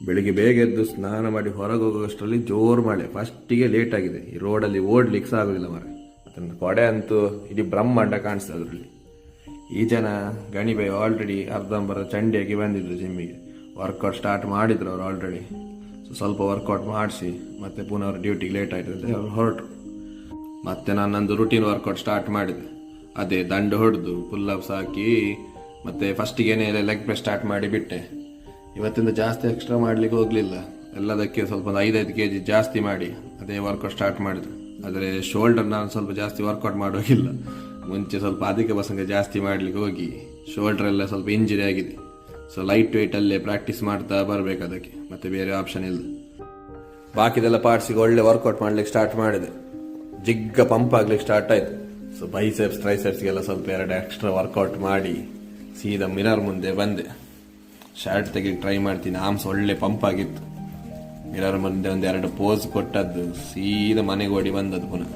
ಬೆಳಿಗ್ಗೆ ಬೇಗ ಎದ್ದು ಸ್ನಾನ ಮಾಡಿ ಹೊರಗೆ ಹೋಗೋಷ್ಟರಲ್ಲಿ ಜೋರು ಮಳೆ. ಫಸ್ಟಿಗೆ ಲೇಟ್ ಆಗಿದೆ. ಈ ರೋಡಲ್ಲಿ ಓಡ್ಲಿಕ್ಕೆ ಸಹ ಆಗೋದಿಲ್ಲ ಮರ. ಅದನ್ನು ಕೊಡೆ ಅಂತೂ ಇಡೀ ಬ್ರಹ್ಮಾಂಡ ಕಾಣಿಸ್ತದೆ ಅದರಲ್ಲಿ. ಈ ಜನ ಗಣಿಬೈ ಆಲ್ರೆಡಿ ಅರ್ಧಂಬರ ಚಂಡಿಯಾಗಿ ಬಂದಿದ್ರು ಜಿಮ್ಮಿಗೆ. ವರ್ಕೌಟ್ ಸ್ಟಾರ್ಟ್ ಮಾಡಿದ್ರು ಅವ್ರು ಆಲ್ರೆಡಿ. ಸ್ವಲ್ಪ ವರ್ಕೌಟ್ ಮಾಡಿಸಿ ಮತ್ತೆ ಪುನಃ ಅವ್ರ ಡ್ಯೂಟಿಗೆ ಲೇಟ್ ಆಯ್ತು ಅಂತ ಅವ್ರು ಹೊರಟರು. ಮತ್ತೆ ನಾನು ನಂದು ರುಟೀನ್ ವರ್ಕೌಟ್ ಸ್ಟಾರ್ಟ್ ಮಾಡಿದೆ. ಅದೇ ದಂಡು ಹೊಡೆದು ಪುಲ್ಲಪ್ಸ್ ಹಾಕಿ ಮತ್ತೆ ಫಸ್ಟಿಗೇನೆ ಲೆಗ್ ಪ್ರೆಸ್ ಸ್ಟಾರ್ಟ್ ಮಾಡಿ ಬಿಟ್ಟೆ. ಇವತ್ತಿಂದ ಜಾಸ್ತಿ ಎಕ್ಸ್ಟ್ರಾ ಮಾಡ್ಲಿಕ್ಕೆ ಹೋಗಲಿಲ್ಲ. ಎಲ್ಲದಕ್ಕೆ ಸ್ವಲ್ಪ ಒಂದು 5-5 kg ಜಾಸ್ತಿ ಮಾಡಿ ಅದೇ ವರ್ಕೌಟ್ ಸ್ಟಾರ್ಟ್ ಮಾಡಿದೆ. ಆದರೆ ಶೋಲ್ಡರ್ ನಾನು ಸ್ವಲ್ಪ ಜಾಸ್ತಿ ವರ್ಕೌಟ್ ಮಾಡೋಗಿಲ್ಲ. ಮುಂಚೆ ಸ್ವಲ್ಪ ಅಧಿಕ ಪ್ರಸಂಗ ಜಾಸ್ತಿ ಮಾಡ್ಲಿಕ್ಕೆ ಹೋಗಿ ಶೋಲ್ಡರ್ ಎಲ್ಲ ಸ್ವಲ್ಪ ಇಂಜುರಿ ಆಗಿದೆ. ಸೊ ಲೈಟ್ ವೆಯ್ಟ್ ಅಲ್ಲೇ ಪ್ರಾಕ್ಟೀಸ್ ಮಾಡ್ತಾ ಬರಬೇಕು ಅದಕ್ಕೆ, ಮತ್ತೆ ಬೇರೆ ಆಪ್ಷನ್ ಇಲ್ಲ. ಬಾಕಿದೆಲ್ಲ ಪಾರ್ಟ್ಸಿಗೆ ಒಳ್ಳೆ ವರ್ಕೌಟ್ ಮಾಡ್ಲಿಕ್ಕೆ ಸ್ಟಾರ್ಟ್ ಮಾಡಿದೆ. ಜಿಗ್ಗ ಪಂಪ್ ಆಗ್ಲಿಕ್ಕೆ ಸ್ಟಾರ್ಟ್ ಆಯ್ತು. ಸೊ ಬೈಸೆಪ್ಸ್ ಟ್ರೈಸೆಪ್ಸ್ಗೆಲ್ಲ ಸ್ವಲ್ಪ 2 ಎಕ್ಸ್ಟ್ರಾ ವರ್ಕೌಟ್ ಮಾಡಿ ಸೀದಾ ಮಿರರ್ ಮುಂದೆ ಬಂದೆ. ಶರ್ಟ್ ತೆಗಿ ಟ್ರೈ ಮಾಡ್ತೀನಿ. ಆರ್ಮ್ಸ್ ಒಳ್ಳೆ ಪಂಪ್ ಆಗಿತ್ತು. ಮಿರರ್ ಮುಂದೆ 1-2 ಪೋಸ್ ಕೊಟ್ಟದ್ದು ಸೀದಾ ಮನೆಗೆ ಓಡಿ ಬಂದದ್ದು ಪುನಃ.